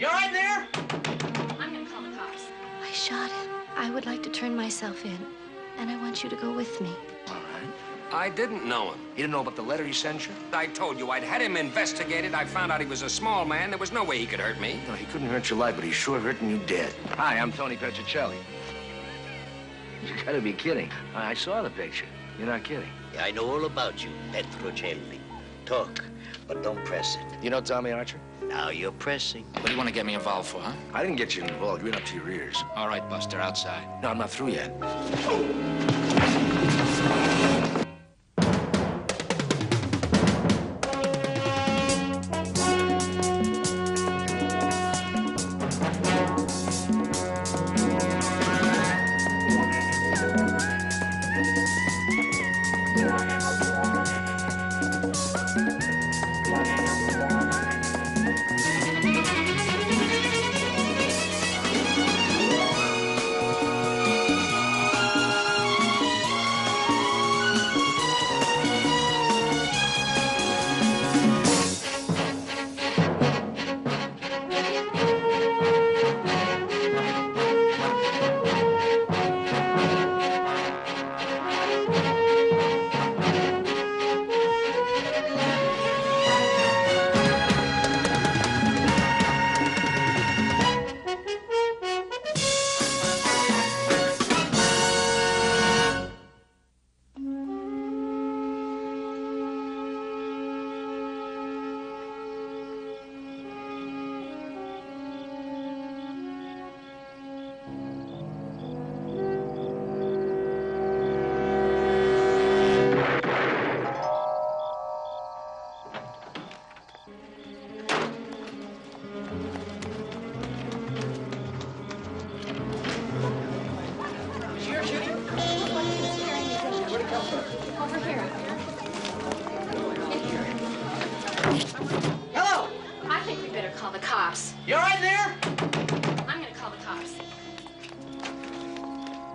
You all right in there? I'm gonna call the cops. I shot him. I would like to turn myself in, and I want you to go with me. All right. I didn't know him. You didn't know about the letter he sent you? I told you I'd had him investigated. I found out he was a small man. There was no way he could hurt me. No, he couldn't hurt your life, but he's sure hurting you dead. Hi, I'm Tony Petrocelli. You gotta be kidding. I saw the picture. You're not kidding. I know all about you, Petrocelli. Talk, but don't press it. You know Tommy Archer? Now you're pressing. What do you want to get me involved for, huh? I didn't get you involved. You're in up to your ears. All right, Buster, outside. No, I'm not through yet. Over here. Hello! I think we better call the cops. You all right in there? I'm gonna call the cops.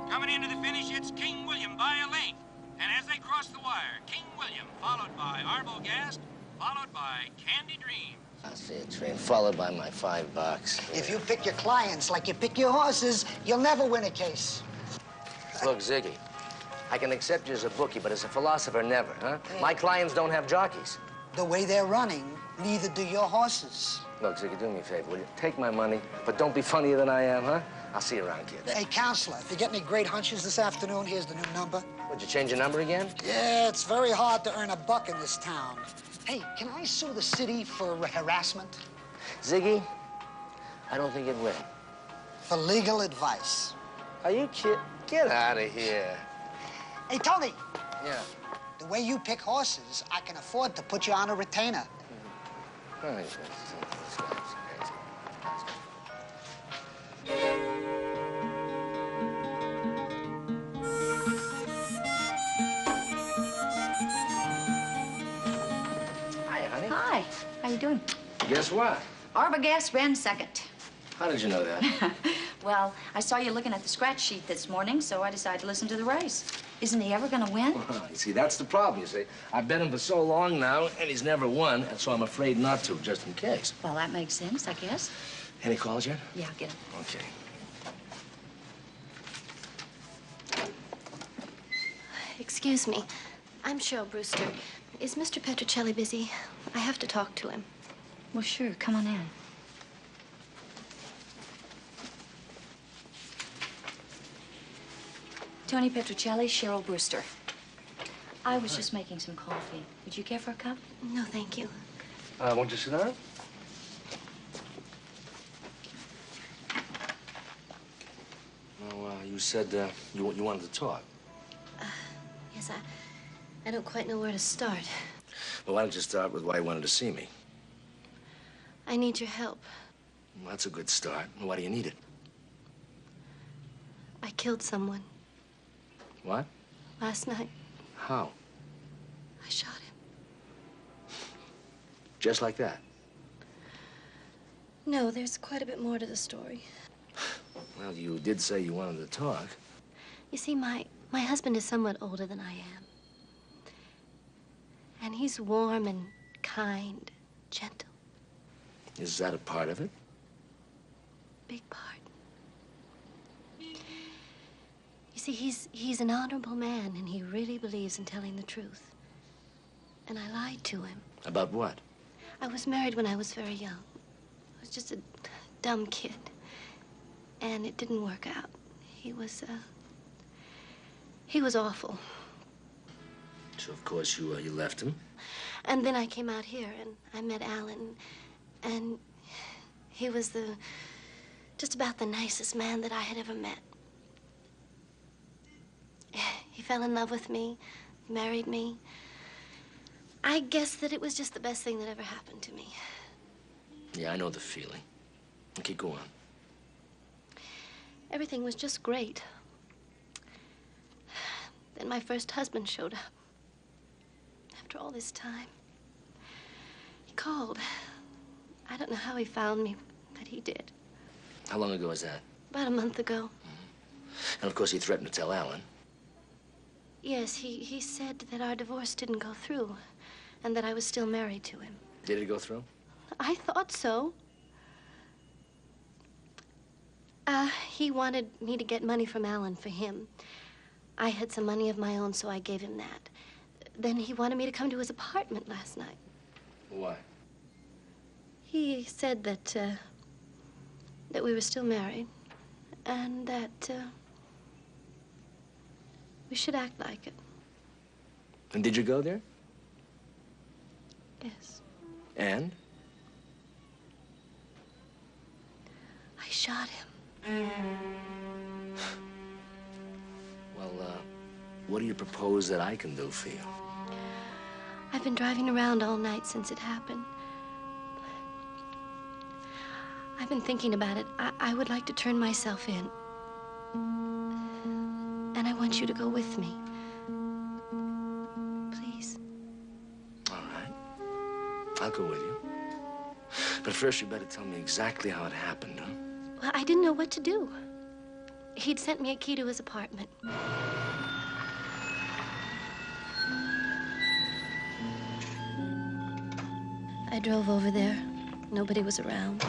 Coming into the finish, it's King William by a length. And as they cross the wire, King William, followed by Arbogast, followed by Candy Dream. I see a train followed by my $5. If you pick your clients like you pick your horses, you'll never win a case. Look, Ziggy, I can accept you as a bookie, but as a philosopher, never, huh? My clients don't have jockeys. The way they're running, neither do your horses. Look, Ziggy, do me a favor, will you? Take my money, but don't be funnier than I am, huh? I'll see you around, kid. Hey, counselor, if you get any great hunches this afternoon, here's the new number. Would you change your number again? Yeah, it's very hard to earn a buck in this town. Hey, can I sue the city for harassment? Ziggy, I don't think you'd win. For legal advice. Are you kidding? Get out of here. Hey, Tony. Yeah. The way you pick horses, I can afford to put you on a retainer. Hi, honey. Hi. How you doing? Guess what? Arbogast ran second. How did you know that? Well, I saw you looking at the scratch sheet this morning, so I decided to listen to the race. Isn't he ever gonna win? You see, that's the problem, you see. I've bet him for so long now, and he's never won, and so I'm afraid not to, just in case. Well, that makes sense, I guess. Any calls yet? Yeah, I'll get him. Okay. Excuse me. I'm Cheryl Brewster. Is Mr. Petrocelli busy? I have to talk to him. Well, sure. Come on in. Tony Petrocelli, Cheryl Brewster. I was just making some coffee. Would you care for a cup? No, thank you. Won't you sit down? No, you said you wanted to talk. Yes, I don't quite know where to start. Well, why don't you start with why you wanted to see me? I need your help. Well, that's a good start. Why do you need it? I killed someone What? last night. How? I shot him. Just like that? No, there's quite a bit more to the story. Well, you did say you wanted to talk. You see, my husband is somewhat older than I am. And he's warm and kind, gentle. Is that a part of it? big part. You see, he's an honorable man, and he really believes in telling the truth. And I lied to him. About what? I was married when I was very young. I was just a dumb kid. And it didn't work out. He was awful. So, of course, you left him? And then I came out here, and I met Alan, and he was just about the nicest man that I had ever met. He fell in love with me, married me. I guess that it was just the best thing that ever happened to me. Yeah, I know the feeling. Keep going. Everything was just great. Then my first husband showed up. After all this time, he called. I don't know how he found me, but he did. How long ago was that? About a month ago. And, of course, he threatened to tell Alan. Yes, he said that our divorce didn't go through and that I was still married to him. Did it go through? I thought so. He wanted me to get money from Alan for him. I had some money of my own, so I gave him that. Then he wanted me to come to his apartment last night. Why? He said that we were still married and that we should act like it. And did you go there? Yes. And? I shot him. Well, what do you propose that I can do for you? I've been driving around all night since it happened. I've been thinking about it. I would like to turn myself in. And I want you to go with me. Please. All right. I'll go with you. But first, you better tell me exactly how it happened, huh? Well, I didn't know what to do. He'd sent me a key to his apartment. I drove over there. Nobody was around.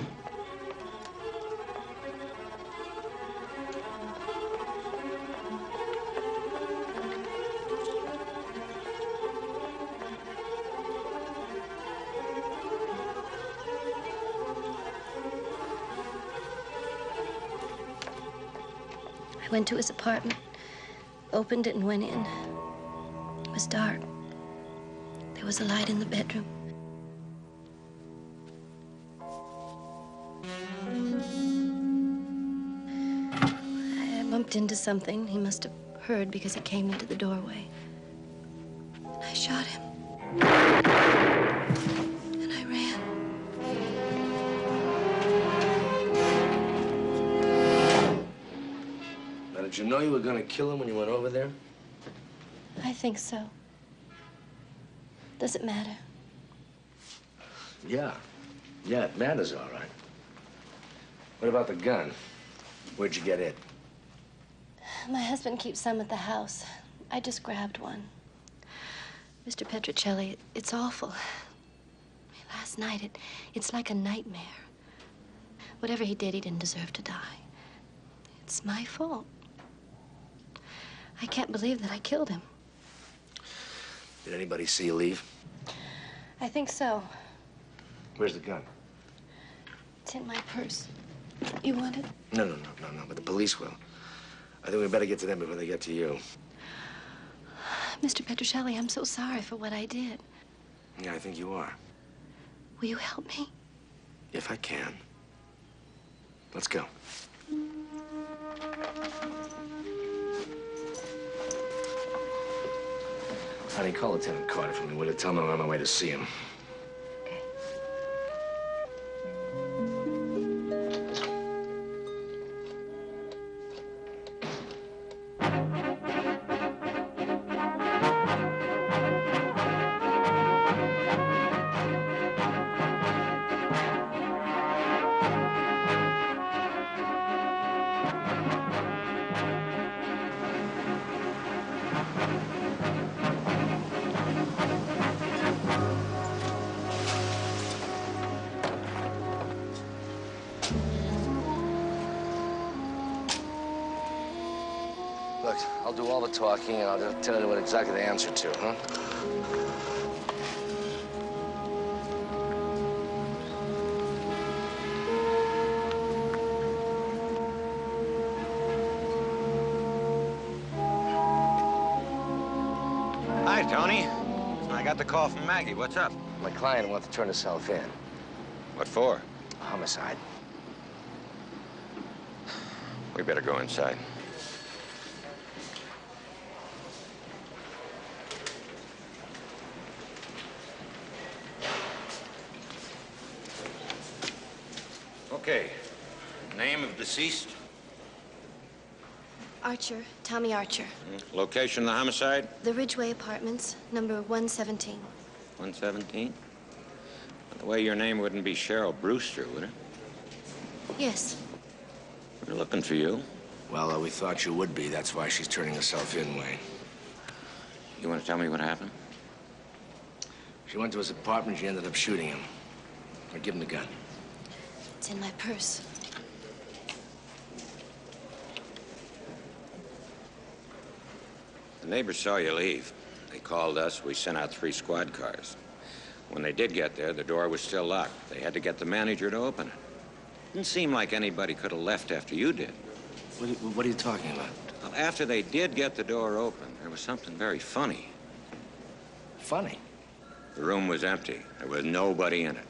I went to his apartment, opened it, and went in. It was dark. There was a light in the bedroom. I bumped into something. He must have heard because he came into the doorway. And I shot him. And I ran. Now, did you know you were going to kill him when you went over there? I think so. Does it matter? Yeah. Yeah, it matters, all right. What about the gun? Where'd you get it? My husband keeps some at the house. I just grabbed one. Mr. Petrocelli, it's awful. Last night, it's like a nightmare. Whatever he did, he didn't deserve to die. It's my fault. I can't believe that I killed him. Did anybody see you leave? I think so. Where's the gun? It's in my purse. You want it? No, but the police will. I think we better get to them before they get to you. Mr. Petrocelli, I'm so sorry for what I did. Yeah, I think you are. Will you help me? If I can. Let's go. Honey, call Lieutenant Carter for me, will you? Tell him I'm on my way to see him. Okay. Look, I'll do all the talking, and I'll just tell you what exactly the answer to, huh? Hi, Tony. I got the call from Maggie. What's up? My client wants to turn herself in. What for? A homicide. We better go inside. Okay. Name of deceased? Archer, Tommy Archer. Location of the homicide? The Ridgeway Apartments, number 117. 117? By the way, your name wouldn't be Cheryl Brewster, would it? Yes. We're looking for you. Well, we thought you would be. That's why she's turning herself in, Wayne. You want to tell me what happened? She went to his apartment. She ended up shooting him. Or give him the gun. It's in my purse. The neighbors saw you leave. They called us. We sent out 3 squad cars. When they did get there, the door was still locked. They had to get the manager to open it. Didn't seem like anybody could have left after you did. What are you talking about? Well, after they did get the door open, there was something very funny. Funny? The room was empty. There was nobody in it.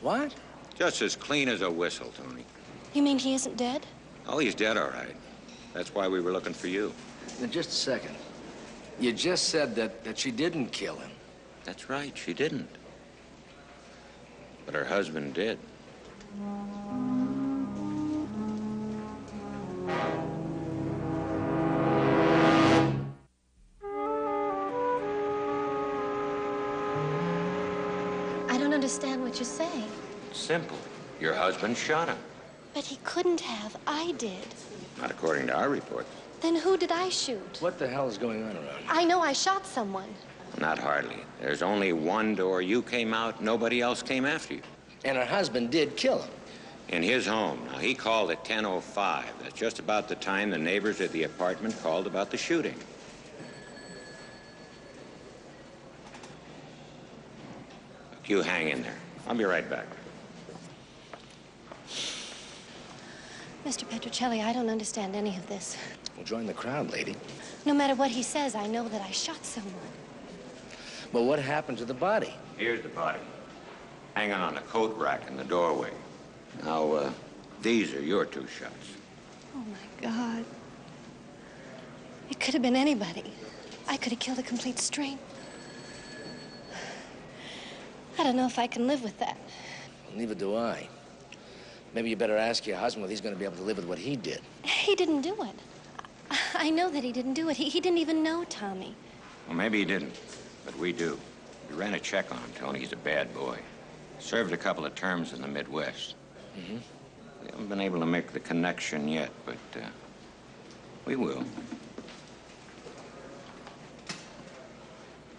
What? Just as clean as a whistle, Tony. You mean he isn't dead? Oh, he's dead, all right. That's why we were looking for you. Now, just a second. You just said that she didn't kill him. That's right, she didn't. But her husband did. I don't understand what you're saying. Simple. Your husband shot him. But he couldn't have. I did. Not according to our reports. Then who did I shoot? What the hell is going on around here? I know I shot someone. Not hardly. There's only one door. You came out, nobody else came after you. And her husband did kill him. In his home. Now, he called at 10:05. That's just about the time the neighbors at the apartment called about the shooting. Look, you hang in there. I'll be right back. Mr. Petrocelli, I don't understand any of this. Well, join the crowd, lady. No matter what he says, I know that I shot someone. But what happened to the body? Here's the body. Hanging on a coat rack in the doorway. Now, these are your 2 shots. Oh, my God. It could have been anybody. I could have killed a complete stranger. I don't know if I can live with that. Well, neither do I. Maybe you better ask your husband whether he's going to be able to live with what he did. He didn't do it. I know that he didn't do it. He didn't even know Tommy. Well, maybe he didn't, but we do. We ran a check on him, Tony. He's a bad boy. Served a couple of terms in the Midwest. Mm-hmm. We haven't been able to make the connection yet, but we will.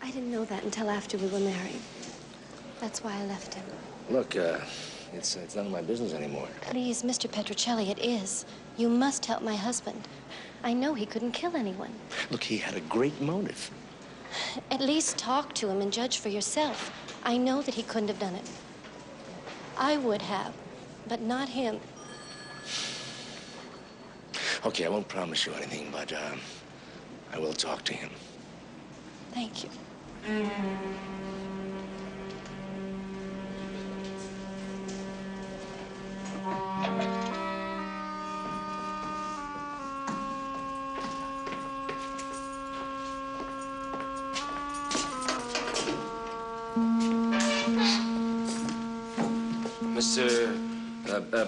I didn't know that until after we were married. That's why I left him. Look, it's none of my business anymore. Please, Mr. Petrocelli, it is. You must help my husband. I know he couldn't kill anyone. Look, he had a great motive. At least talk to him and judge for yourself. I know that he couldn't have done it. I would have, but not him. Okay, I won't promise you anything, but I will talk to him. Thank you. Mr.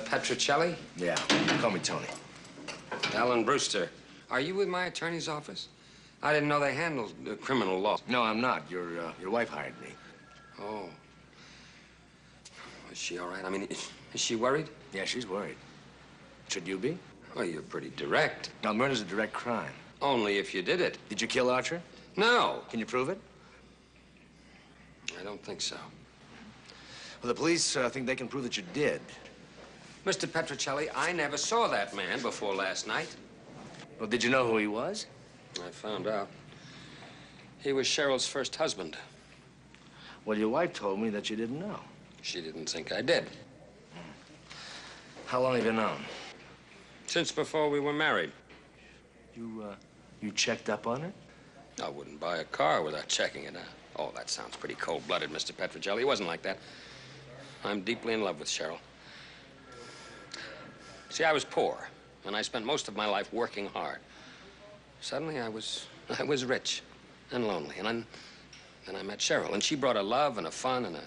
Petrocelli? Yeah, call me Tony. Alan Brewster. Are you with my attorney's office? I didn't know they handled criminal law. No, I'm not. Your wife hired me. Oh. Is she all right? I mean, is she worried? Yeah, she's worried. Should you be? Oh, you're pretty direct. Now, murder's a direct crime. Only if you did it. Did you kill Archer? No. Can you prove it? I don't think so. Well, the police think they can prove that you did. Mr. Petrocelli, I never saw that man before last night. Well, did you know who he was? I found out. He was Cheryl's first husband. Well, your wife told me that you didn't know. She didn't think I did. How long have you known? Since before we were married. You checked up on her? I wouldn't buy a car without checking it out. Oh, that sounds pretty cold-blooded, Mr. Petrocelli. It wasn't like that. I'm deeply in love with Cheryl. See, I was poor, and I spent most of my life working hard. Suddenly, I was rich and lonely, and then I met Cheryl, and she brought a love and a fun and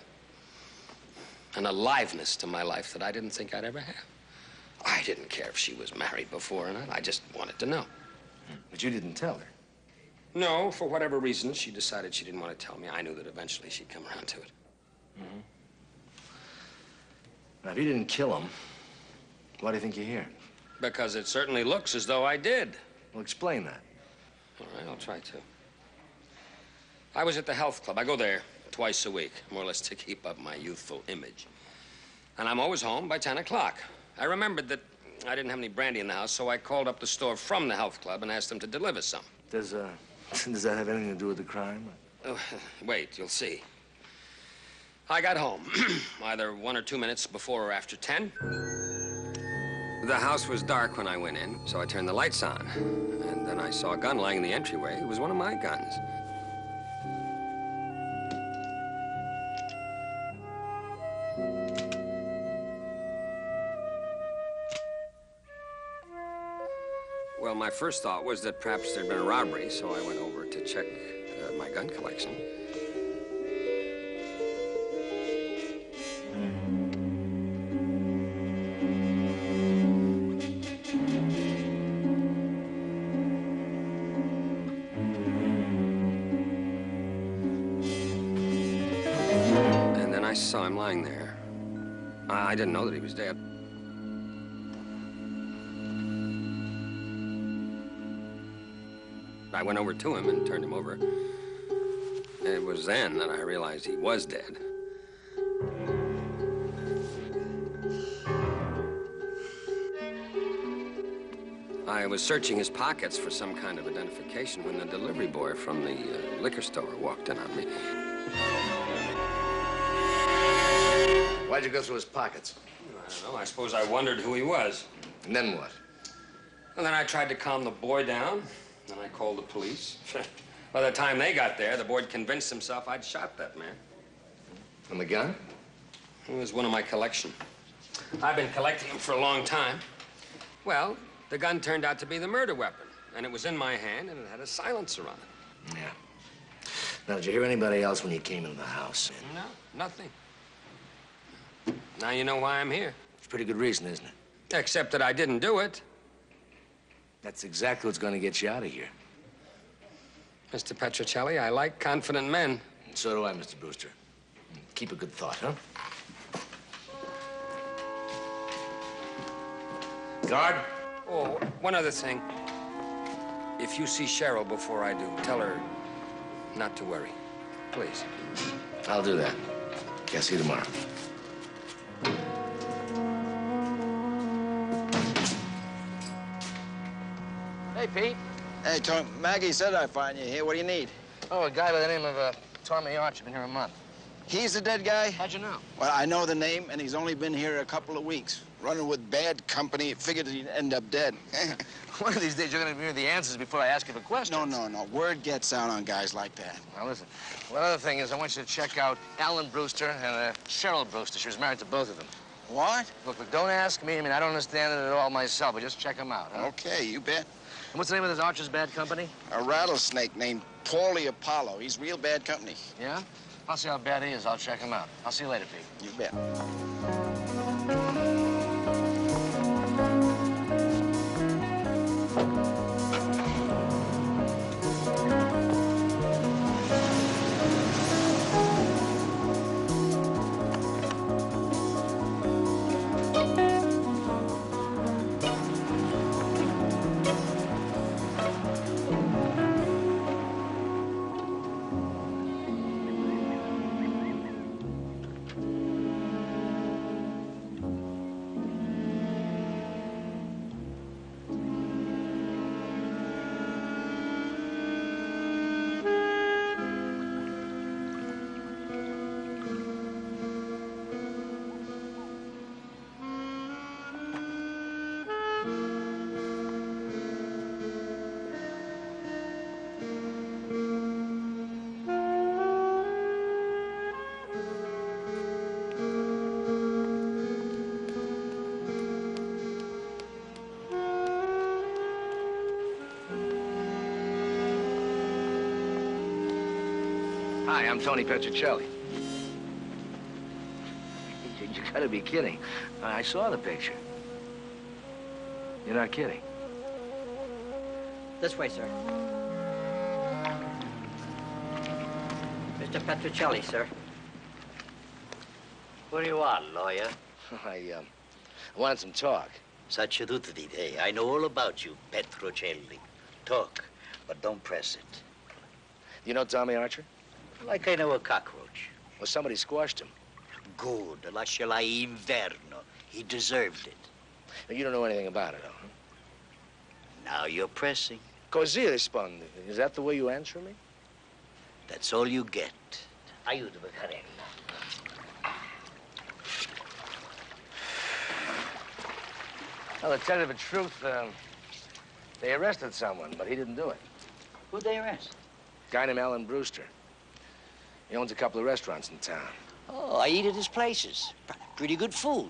an aliveness to my life that I didn't think I'd ever have. I didn't care if she was married before or not. I just wanted to know. But you didn't tell her. No, for whatever reason, she decided she didn't want to tell me. I knew that eventually she'd come around to it. Mm-hmm. Now, if you didn't kill him, why do you think you're here? Because it certainly looks as though I did. Well, explain that. All right, I'll try to. I was at the health club. I go there twice a week, more or less to keep up my youthful image. And I'm always home by 10 o'clock. I remembered that I didn't have any brandy in the house, so I called up the store from the health club and asked them to deliver some. Does that have anything to do with the crime? Wait, you'll see. I got home, either 1 or 2 minutes before or after 10. The house was dark when I went in, so I turned the lights on. And then I saw a gun lying in the entryway. It was one of my guns. Well, my first thought was that perhaps there'd been a robbery, so I went over to check my gun collection. And then I saw him lying there. I didn't know that he was dead. I went over to him and turned him over. It was then that I realized he was dead. I was searching his pockets for some kind of identification when the delivery boy from the liquor store walked in on me. Why'd you go through his pockets? I don't know. I suppose I wondered who he was. And then what? And then I tried to calm the boy down. Then I called the police. By the time they got there, the boy had convinced himself I'd shot that man. And the gun? It was one of my collection. I've been collecting them for a long time. Well, the gun turned out to be the murder weapon, and it was in my hand, and it had a silencer on it. Yeah. Now, did you hear anybody else when you came into the house? No, nothing. Now you know why I'm here. It's a pretty good reason, isn't it? Except that I didn't do it. That's exactly what's going to get you out of here. Mr. Petrocelli, I like confident men. And so do I, Mr. Brewster. Keep a good thought, huh? Guard? Oh, one other thing. If you see Cheryl before I do, tell her not to worry. Please. I'll do that. Okay, I'll see you tomorrow. Hey, Pete. Hey, Tom. Maggie said I'd find you here. What do you need? Oh, a guy by the name of Tommy Archer. Been here a month. He's the dead guy? How'd you know? Well, I know the name, and he's only been here a couple of weeks. Running with bad company. Figured he'd end up dead. One of these days, you're going to give me the answers before I ask you the questions. No. Word gets out on guys like that. Now, listen. One other thing is I want you to check out Alan Brewster and Cheryl Brewster. She was married to both of them. What? Look, don't ask me. I mean, I don't understand it at all myself, but just check them out, huh? Okay, you bet. And what's the name of this Archer's bad company? A rattlesnake named Paulie Apollo. He's real bad company. Yeah? I'll see how bad he is. I'll check him out. I'll see you later, Pete. You bet. Hi, I'm Tony Petrocelli. You gotta be kidding. I saw the picture. You're not kidding. This way, sir. Mr. Petrocelli, sir. What do you want, lawyer? I wanted some talk. Such a duty, eh? I know all about you, Petrocelli. Talk, but don't press it. You know Tommy Archer? Like I know a cockroach. Well, somebody squashed him. Good, lasciala inverno. He deserved it. Now, you don't know anything about it, huh? Now you're pressing. Così rispondi. Is that the way you answer me? That's all you get. Aiutami, carella. Well, to tell you the truth, they arrested someone, but he didn't do it. Who'd they arrest? A guy named Alan Brewster. He owns a couple of restaurants in town. Oh, I eat at his places. Pretty good food.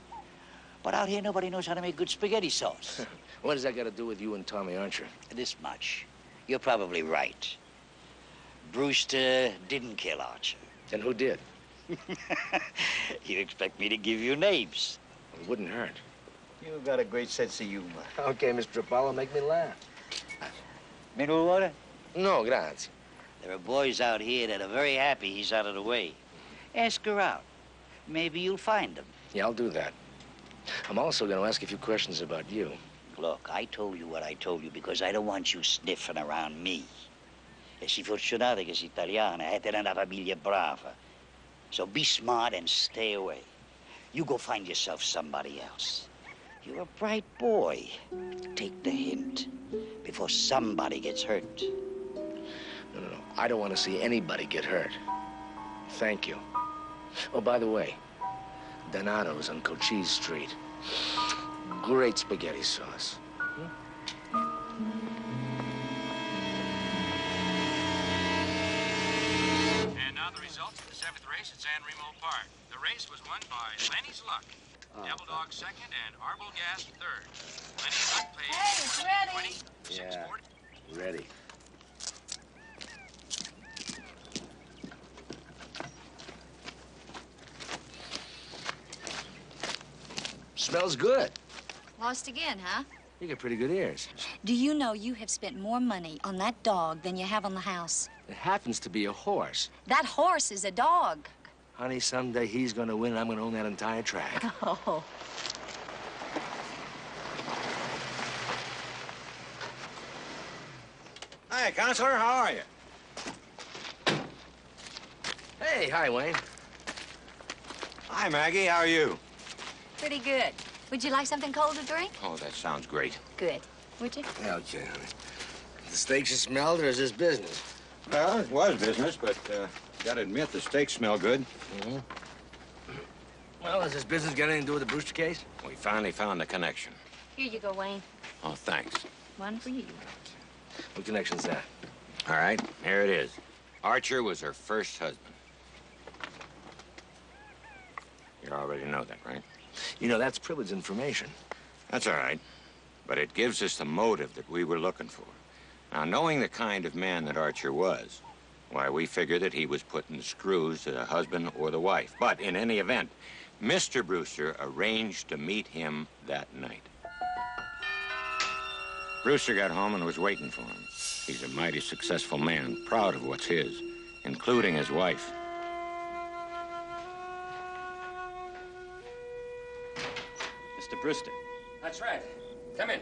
But out here, nobody knows how to make good spaghetti sauce. What does that got to do with you and Tommy Archer? This much. You're probably right. Brewster didn't kill Archer. Then who did? You expect me to give you names? It wouldn't hurt. You've got a great sense of humor. Okay, Mr. Apollo, make me laugh. Mineral water? No, grazie. There are boys out here that are very happy he's out of the way. Ask around. Maybe you'll find them. Yeah, I'll do that. I'm also going to ask a few questions about you. Look, I told you what I told you because I don't want you sniffing around me. E si fortunate che sei italiana e te una famiglia brava. So be smart and stay away. You go find yourself somebody else. You're a bright boy. Take the hint before somebody gets hurt. No. I don't want to see anybody get hurt. Thank you. Oh, by the way, Donato's on Cochise Street. Great spaghetti sauce. And now the results of the 7th race at San Remo Park. The race was won by Lenny's Luck, Devil Dog second, and Arbogast third. Lenny's Luck paid Hey, it's ready. 20, Yeah, 640. ready. Smells good. Lost again, huh? You got pretty good ears. Do you know you have spent more money on that dog than you have on the house? It happens to be a horse. That horse is a dog. Honey, someday he's gonna win and I'm gonna own that entire track. Oh. Hi, Counselor. How are you? Hey, hi, Wayne. Hi, Maggie. How are you? Pretty good. Would you like something cold to drink? Oh, that sounds great. Good. Would you? Okay, honey. The steaks you smelled, or is this business? Well, it was business, but gotta admit the steaks smell good. Mm-hmm. Well, has this business got anything to do with the Brewster case? We finally found the connection. Here you go, Wayne. Oh, thanks. One for you. What connection's that? All right, here it is. Archer was her first husband. You already know that, right? You know, that's privileged information. That's all right. But it gives us the motive that we were looking for. Now, knowing the kind of man that Archer was, why, we figured that he was putting the screws to the husband or the wife. But in any event, Mr. Brewster arranged to meet him that night. Brewster got home and was waiting for him. He's a mighty successful man, proud of what's his, including his wife. Mr. Brewster. That's right. Come in.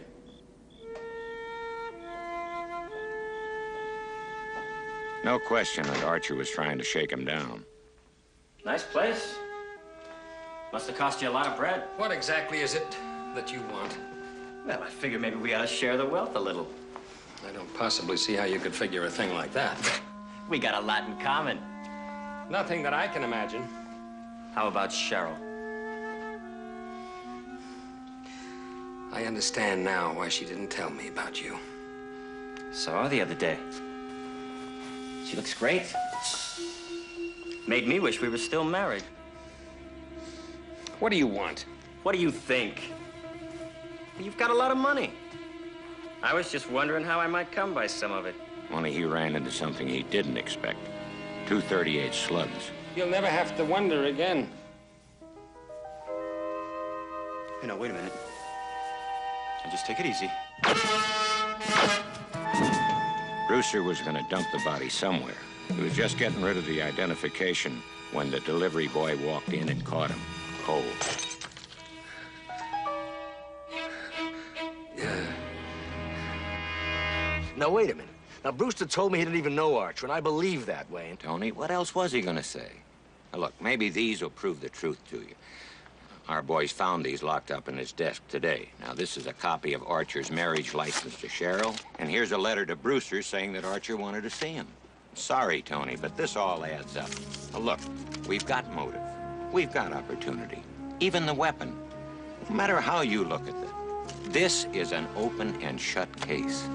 No question that Archer was trying to shake him down. Nice place. Must have cost you a lot of bread. What exactly is it that you want? Well, I figure maybe we ought to share the wealth a little. I don't possibly see how you could figure a thing like that. We got a lot in common. Nothing that I can imagine. How about Cheryl? I understand now why she didn't tell me about you. Saw her the other day. She looks great. Made me wish we were still married. What do you want? What do you think? You've got a lot of money. I was just wondering how I might come by some of it. Only he ran into something he didn't expect. 2 .38 slugs. You'll never have to wonder again. Hey, now, wait a minute. Now, just take it easy. Brewster was going to dump the body somewhere. He was just getting rid of the identification when the delivery boy walked in and caught him cold. Now, wait a minute. Now, Brewster told me he didn't even know Archer, and I believe that, Wayne. Tony, what else was he going to say? Now, look, maybe these will prove the truth to you. Our boys found these locked up in his desk today. Now, this is a copy of Archer's marriage license to Cheryl, and here's a letter to Brewster saying that Archer wanted to see him. Sorry, Tony, but this all adds up. Now, look, we've got motive. We've got opportunity. Even the weapon. No matter how you look at it, this is an open and shut case.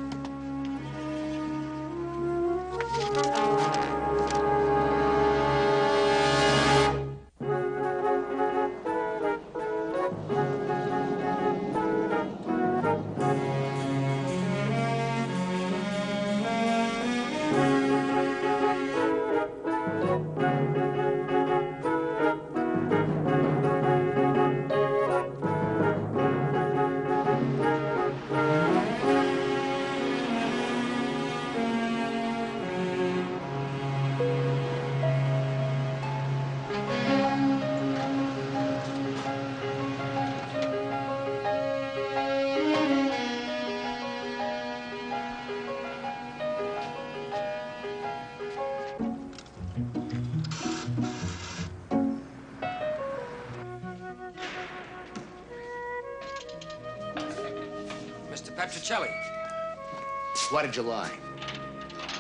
Mr. Petrocelli. Why did you lie?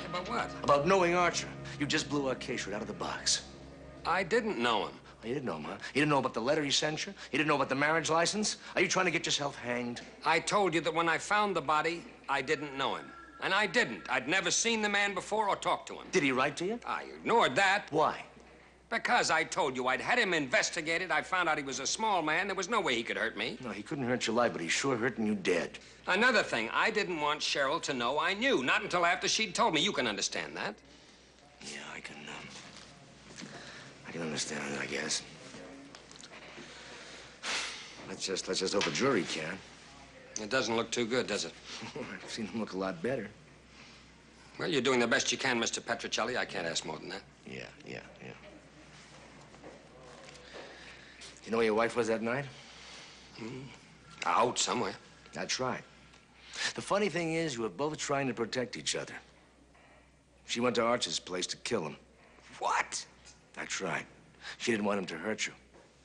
About what? About knowing Archer. You just blew our case right out of the box. I didn't know him. Oh, you didn't know him, huh? You didn't know about the letter he sent you? You didn't know about the marriage license? Are you trying to get yourself hanged? I told you that when I found the body, I didn't know him. And I didn't. I'd never seen the man before or talked to him. Did he write to you? I ignored that. Why? Because I told you I'd had him investigated. I found out he was a small man. There was no way he could hurt me. No, he couldn't hurt your life, but he's sure hurting you dead. Another thing, I didn't want Cheryl to know I knew. Not until after she'd told me. You can understand that. Yeah, I can understand it, I guess. Let's just hope a jury can. It doesn't look too good, does it? I've seen him look a lot better. Well, you're doing the best you can, Mr. Petrocelli. I can't ask more than that. Yeah. You know where your wife was that night? Out somewhere. That's right. The funny thing is, you were both trying to protect each other. She went to Archer's place to kill him. What? That's right. She didn't want him to hurt you.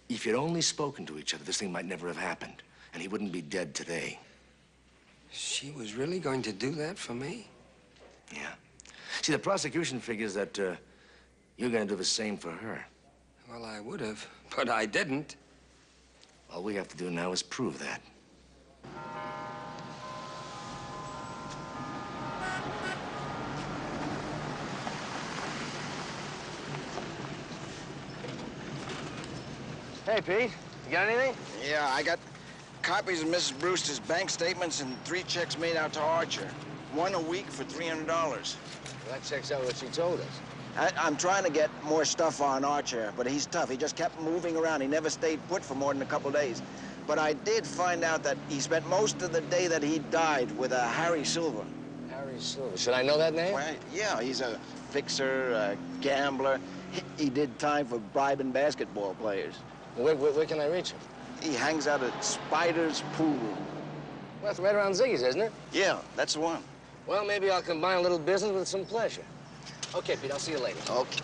If you'd only spoken to each other, this thing might never have happened, and he wouldn't be dead today. She was really going to do that for me? Yeah. See, the prosecution figures that you're going to do the same for her. Well, I would have, but I didn't. All we have to do now is prove that. Hey, Pete. You got anything? Yeah, I got copies of Mrs. Brewster's bank statements and 3 checks made out to Archer. One a week for $300. Well, that checks out what she told us. I'm trying to get more stuff on Archer, but he's tough. He just kept moving around. He never stayed put for more than a couple days. But I did find out that he spent most of the day that he died with a Harry Silver. Harry Silver. Should I know that name? Well, yeah, he's a fixer, a gambler. He did time for bribing basketball players. Where can I reach him? He hangs out at Spider's Pool. Well, that's right around Ziggy's, isn't it? Yeah, that's the one. Well, maybe I'll combine a little business with some pleasure. Okay, Pete, I'll see you later. Okay.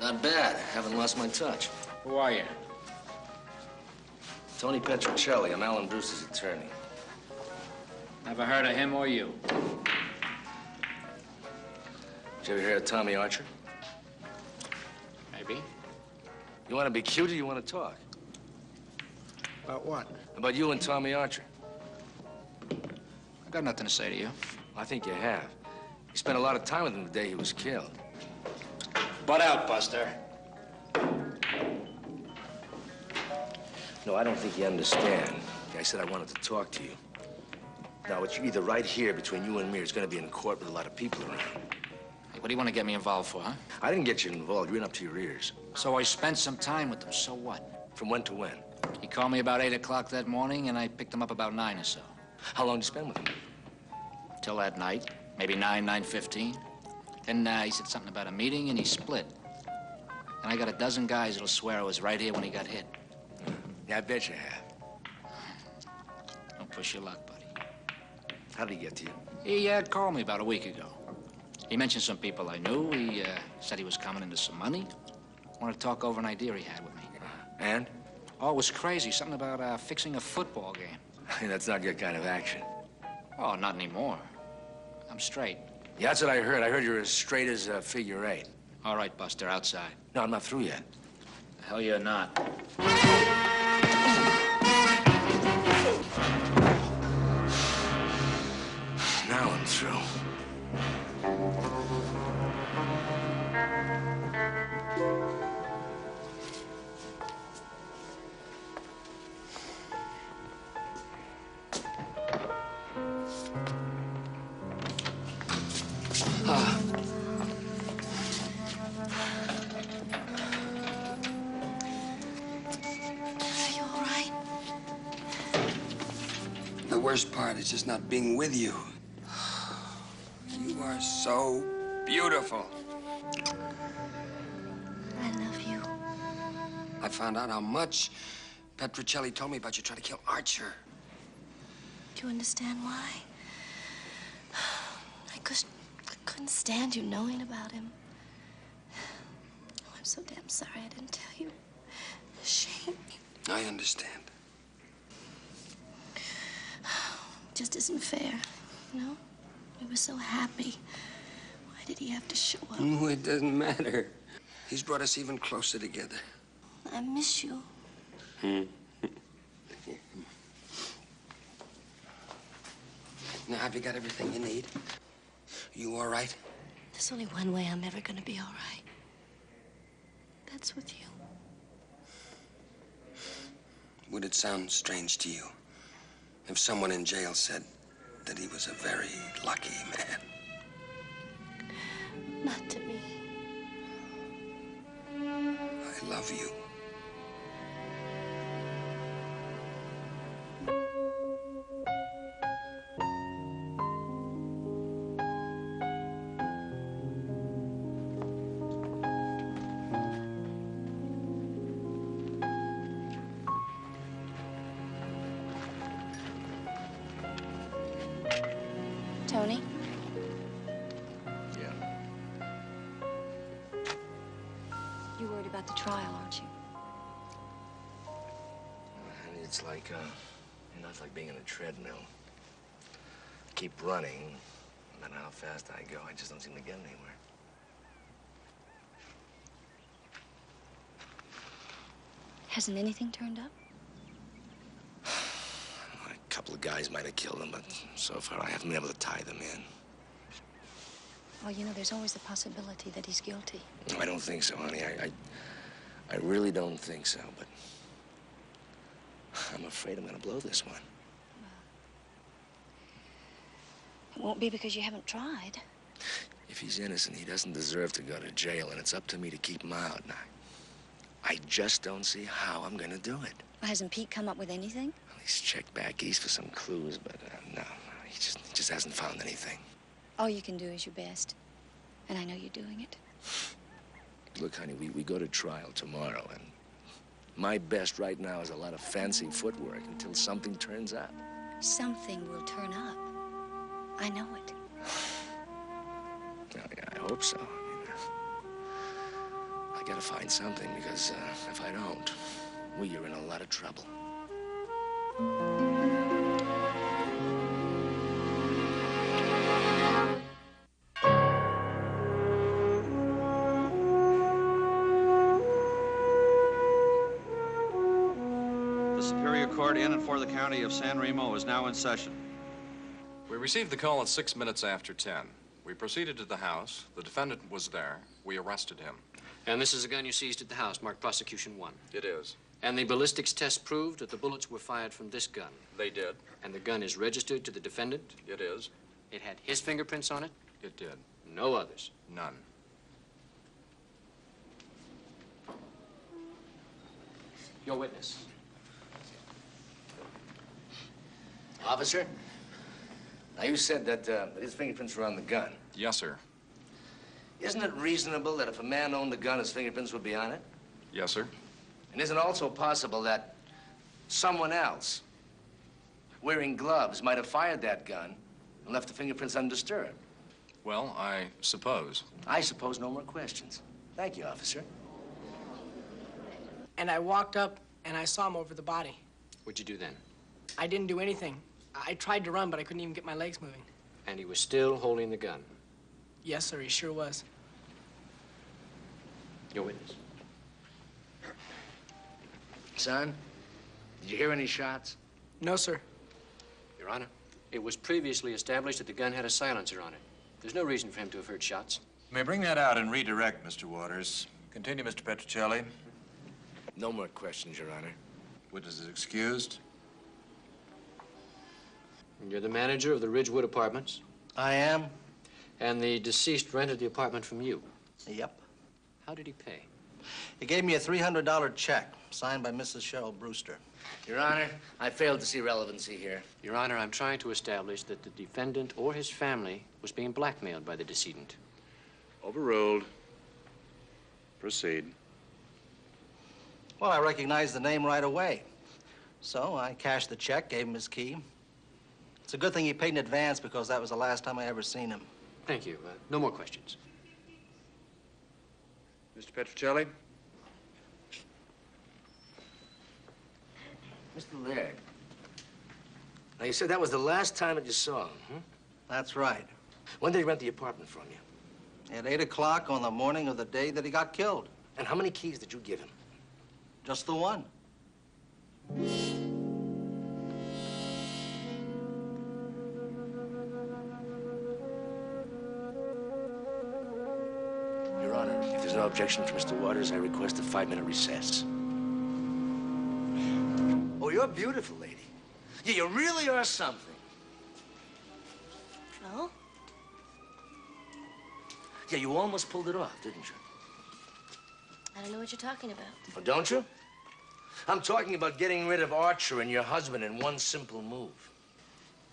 Not bad. Haven't lost my touch. Who are you? Tony Petrocelli. I'm Alan Brewster's attorney. Never heard of him or you. Did you ever hear of Tommy Archer? Maybe. You want to be cute or you want to talk? About what? About you and Tommy Archer. I got nothing to say to you. I think you have. You spent a lot of time with him the day he was killed. Butt out, Buster. No, I don't think you understand. I said I wanted to talk to you. Now, it's either right here between you and me, or it's going to be in court with a lot of people around. Hey, what do you want to get me involved for, huh? I didn't get you involved. You're in up to your ears. So I spent some time with him, so what? From when to when? He called me about 8 o'clock that morning, and I picked him up about 9 or so. How long did you spend with him? Till that night, maybe 9:15. Then he said something about a meeting, and he split. And I got a dozen guys that'll swear I was right here when he got hit. Yeah, I bet you have. Don't push your luck, buddy. How did he get to you? He called me about a week ago. He mentioned some people I knew. He said he was coming into some money. Wanted to talk over an idea he had with me. And? Oh, it was crazy. Something about fixing a football game. That's not your kind of action. Oh, not anymore. I'm straight. Yeah, that's what I heard. I heard you're as straight as a figure 8. All right, Buster, outside. No, I'm not through yet. The hell you're not. Now I'm through. Are you all right? The worst part is just not being with you. You are so beautiful. I love you. I found out how much Petrocelli told me about you trying to kill Archer. Do you understand why? I couldn't stand you knowing about him. Oh, I'm so damn sorry I didn't tell you. Shame. I understand. Just isn't fair, you know? We were so happy. Why did he have to show up? No, it doesn't matter. He's brought us even closer together. I miss you. Now, have you got everything you need? You all right? There's only one way I'm ever gonna be all right. That's with you. Would it sound strange to you if someone in jail said that he was a very lucky man? Not to me. I love you. Tony? Yeah. You're worried about the trial, aren't you? And it's like, you know, it's like being in a treadmill. Keep running, no matter how fast I go, I just don't seem to get anywhere. Hasn't anything turned up? A couple of guys might have killed him, but so far I haven't been able to tie them in. Well, you know, there's always the possibility that he's guilty. No, I don't think so, honey. I really don't think so, but I'm afraid I'm gonna blow this one. It won't be because you haven't tried. If he's innocent, he doesn't deserve to go to jail, and it's up to me to keep him out. Now, I just don't see how I'm gonna do it. Hasn't Pete come up with anything? Well, he's checked back east for some clues, but no, he just hasn't found anything. All you can do is your best. And I know you're doing it. Look, honey, we go to trial tomorrow, and my best right now is a lot of fancy footwork until something turns up. Something will turn up. I know it. Well, yeah, I hope so. I gotta find something, because if I don't, we are in a lot of trouble. The Superior Court in and for the County of San Remo is now in session. We received the call at 6 minutes after 10. We proceeded to the house. The defendant was there. We arrested him. And this is a gun you seized at the house, marked prosecution 1. It is. And the ballistics test proved that the bullets were fired from this gun. They did. And the gun is registered to the defendant? It is. It had his fingerprints on it? It did. No others? None. Your witness. Officer, now you said that his fingerprints were on the gun. Yes, sir. Isn't it reasonable that if a man owned the gun, his fingerprints would be on it? Yes, sir. And isn't it also possible that someone else, wearing gloves, might have fired that gun and left the fingerprints undisturbed? Well, I suppose. I suppose no more questions. Thank you, officer. And I walked up and I saw him over the body. What'd you do then? I didn't do anything. I tried to run, but I couldn't even get my legs moving. And he was still holding the gun? Yes, sir, he sure was. Your witness. Son, did you hear any shots? No, sir. Your Honor, it was previously established that the gun had a silencer on it. There's no reason for him to have heard shots. You may bring that out and redirect, Mr. Waters. Continue, Mr. Petrocelli. No more questions, Your Honor. Witness is excused. You're the manager of the Ridgewood Apartments? I am. And the deceased rented the apartment from you? Yep. How did he pay? He gave me a $300 check signed by Mrs. Cheryl Brewster. Your Honor, I failed to see relevancy here. Your Honor, I'm trying to establish that the defendant or his family was being blackmailed by the decedent. Overruled. Proceed. Well, I recognized the name right away. So I cashed the check, gave him his key. It's a good thing he paid in advance because that was the last time I ever seen him. Thank you. No more questions. Mr. Petrocelli? Mr. Laird, now you said that was the last time that you saw him, huh? That's right. When did he rent the apartment from you? At 8 o'clock on the morning of the day that he got killed. And how many keys did you give him? Just the one. Your Honor, if there's no objection from Mr. Waters, I request a 5-minute recess. Oh, you're beautiful, lady. Yeah, you really are something. No? Yeah, you almost pulled it off, didn't you? I don't know what you're talking about. Oh, don't you? I'm talking about getting rid of Archer and your husband in one simple move.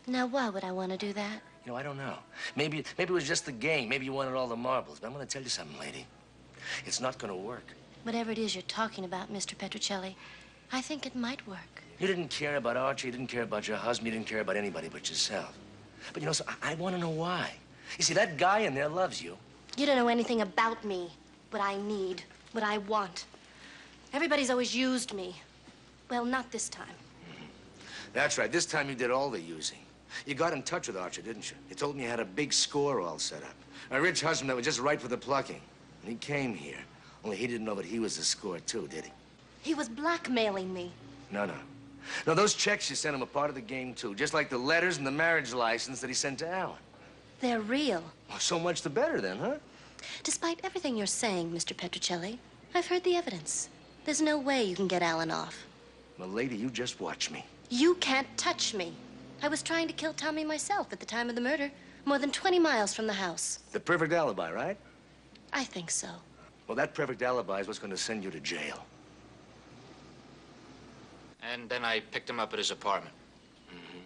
Now, why would I want to do that? You know, I don't know. Maybe it was just the game. Maybe you wanted all the marbles. But I'm going to tell you something, lady. It's not going to work. Whatever it is you're talking about, Mr. Petrocelli, I think it might work. You didn't care about Archie. You didn't care about your husband. You didn't care about anybody but yourself. But, you know, so I want to know why. You see, that guy in there loves you. You don't know anything about me, what I need, what I want. Everybody's always used me. Well, not this time. That's right. This time you did all the using. You got in touch with Archer, didn't you? You told me you had a big score all set up. A rich husband that was just right for the plucking. And he came here. Only he didn't know that he was the score, too, did he? He was blackmailing me. No. No, those checks you sent him are part of the game, too. Just like the letters and the marriage license that he sent to Alan. They're real. Well, so much the better, then, huh? Despite everything you're saying, Mr. Petrocelli, I've heard the evidence. There's no way you can get Alan off. Well, lady, you just watch me. You can't touch me. I was trying to kill Tommy myself at the time of the murder, more than 20 miles from the house. The perfect alibi, right? I think so. Well, that perfect alibi is what's going to send you to jail. And then I picked him up at his apartment. Mm-hmm.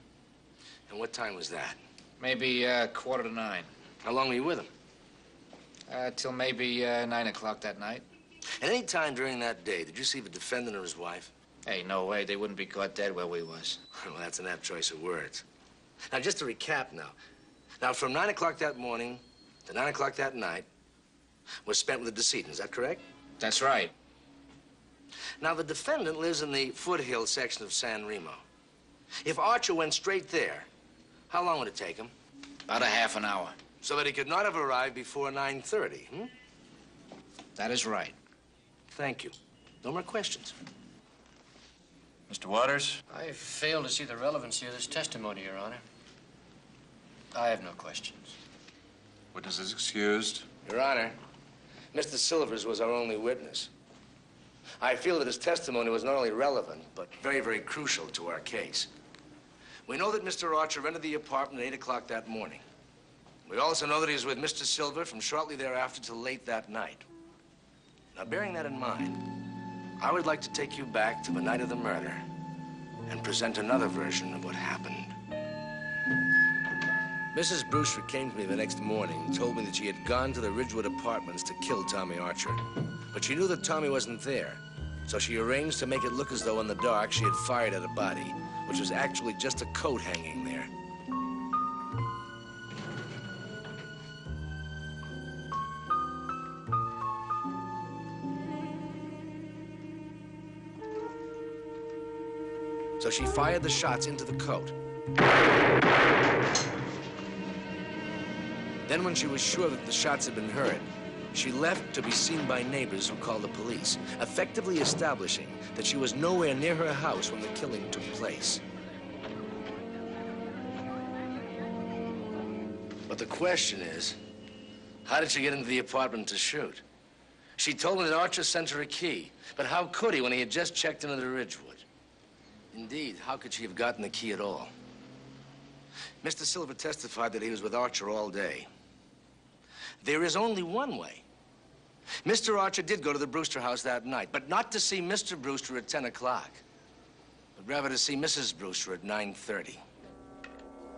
And what time was that? Maybe 8:45. How long were you with him? Till maybe 9 o'clock that night. At any time during that day, did you see the defendant or his wife? Hey, no way. They wouldn't be caught dead where we was. Well, that's an apt choice of words. Now, just to recap now. Now, from 9 o'clock that morning to 9 o'clock that night was spent with the decedent. Is that correct? That's right. Now, the defendant lives in the foothill section of San Remo. If Archer went straight there, how long would it take him? About a half an hour. So that he could not have arrived before 9:30, hmm? That is right. Thank you. No more questions. Mr. Waters? I fail to see the relevancy of this testimony, Your Honor. I have no questions. Witness is excused. Your Honor, Mr. Silvers was our only witness. I feel that his testimony was not only relevant, but very, very crucial to our case. We know that Mr. Archer entered the apartment at 8 o'clock that morning. We also know that he was with Mr. Silver from shortly thereafter till late that night. Now, bearing that in mind, I would like to take you back to the night of the murder and present another version of what happened. Mrs. Brewster came to me the next morning and told me that she had gone to the Ridgewood Apartments to kill Tommy Archer. But she knew that Tommy wasn't there, so she arranged to make it look as though in the dark she had fired at a body, which was actually just a coat hanging there. So she fired the shots into the coat. Then when she was sure that the shots had been heard, she left to be seen by neighbors who called the police, effectively establishing that she was nowhere near her house when the killing took place. But the question is, how did she get into the apartment to shoot? She told me that Archer sent her a key, but how could he when he had just checked into the Ridgewood? Indeed, how could she have gotten the key at all? Mr. Silver testified that he was with Archer all day. There is only one way. Mr. Archer did go to the Brewster house that night, but not to see Mr. Brewster at 10 o'clock, but rather to see Mrs. Brewster at 9:30.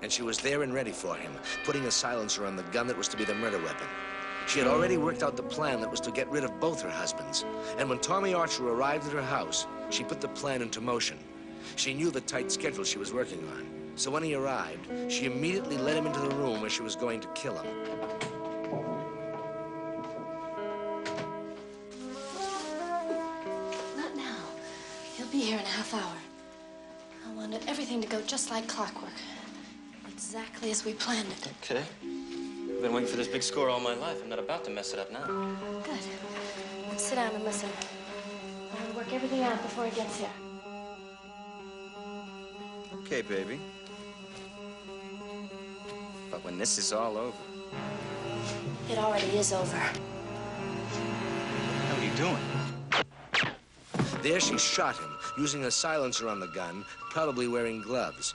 And she was there and ready for him, putting a silencer on the gun that was to be the murder weapon. She had already worked out the plan that was to get rid of both her husbands. And when Tommy Archer arrived at her house, she put the plan into motion. She knew the tight schedule she was working on. So when he arrived, she immediately led him into the room where she was going to kill him. Not now. He'll be here in a half hour. I wanted everything to go just like clockwork. Exactly as we planned it. Okay. I've been waiting for this big score all my life. I'm not about to mess it up now. Good. Let's sit down and listen. I want to work everything out before he gets here. Okay, baby. But when this is all over... It already is over. What are you doing? There she shot him, using a silencer on the gun, probably wearing gloves.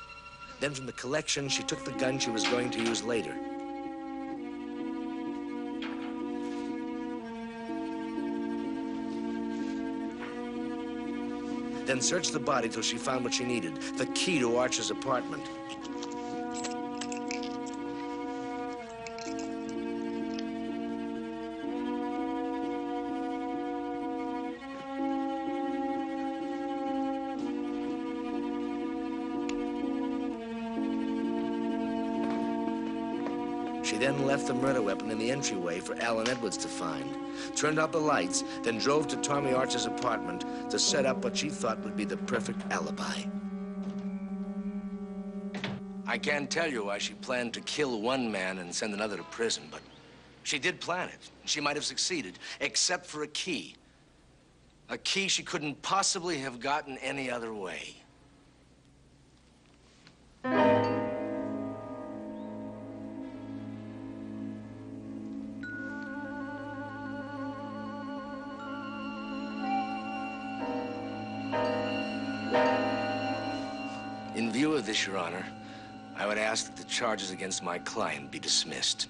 Then from the collection, she took the gun she was going to use later. Then searched the body till she found what she needed, the key to Archer's apartment. She then left the murder weapon in the entryway for Alan Edwards to find, turned out the lights, then drove to Tommy Archer's apartment to set up what she thought would be the perfect alibi. I can't tell you why she planned to kill one man and send another to prison, but she did plan it. She might have succeeded, except for a key. A key she couldn't possibly have gotten any other way. In view of this, Your Honor, I would ask that the charges against my client be dismissed.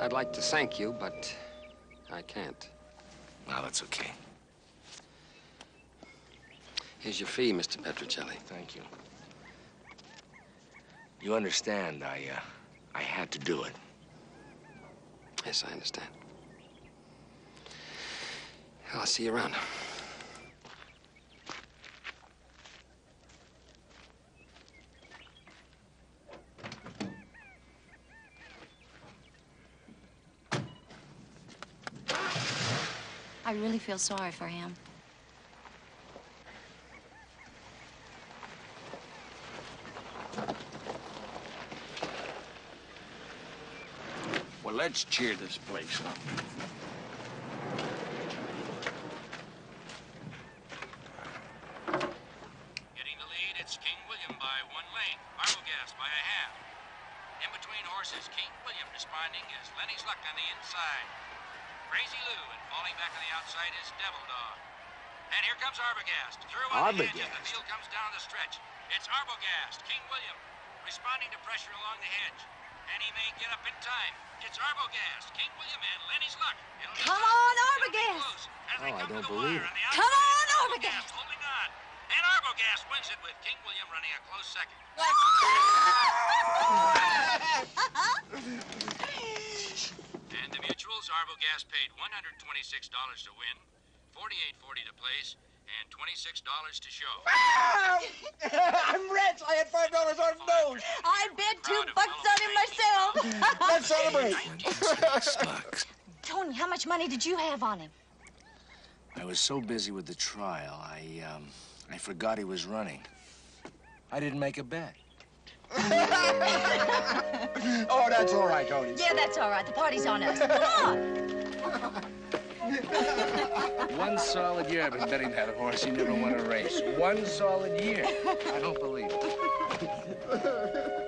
I'd like to thank you, but I can't. No, that's okay. Here's your fee, Mr. Petrocelli. Thank you. You understand, I had to do it. Yes, I understand. I'll see you around. I really feel sorry for him. Well, let's cheer this place up. Getting the lead, it's King William by 1 lane. Arbogast by a half. race is King William, responding as Lenny's Luck on the inside. Crazy Lou, and falling back on the outside is Devil Dog. And here comes Arbogast, through on the edge as the field comes down the stretch. It's Arbogast, King William, responding to pressure along the hedge. And he may get up in time. It's Arbogast, King William, and Lenny's Luck. Come on, Arbogast! Oh, I don't believe it. Come on, Arbogast! Holding on. And Arbogast wins it with King William running a close second. And the mutuals, Arbogast paid $126 to win, $48.40 to place, and $26 to show. I'm rich. I had $5 on those. I bet $2 on him myself. Let's celebrate. Tony, how much money did you have on him? I was so busy with the trial, I forgot he was running. I didn't make a bet. Oh, that's all right, Tony. Yeah, that's all right. The party's on us. Come on. 1 solid year I've been betting that horse. He never won a race. 1 solid year. I don't believe it.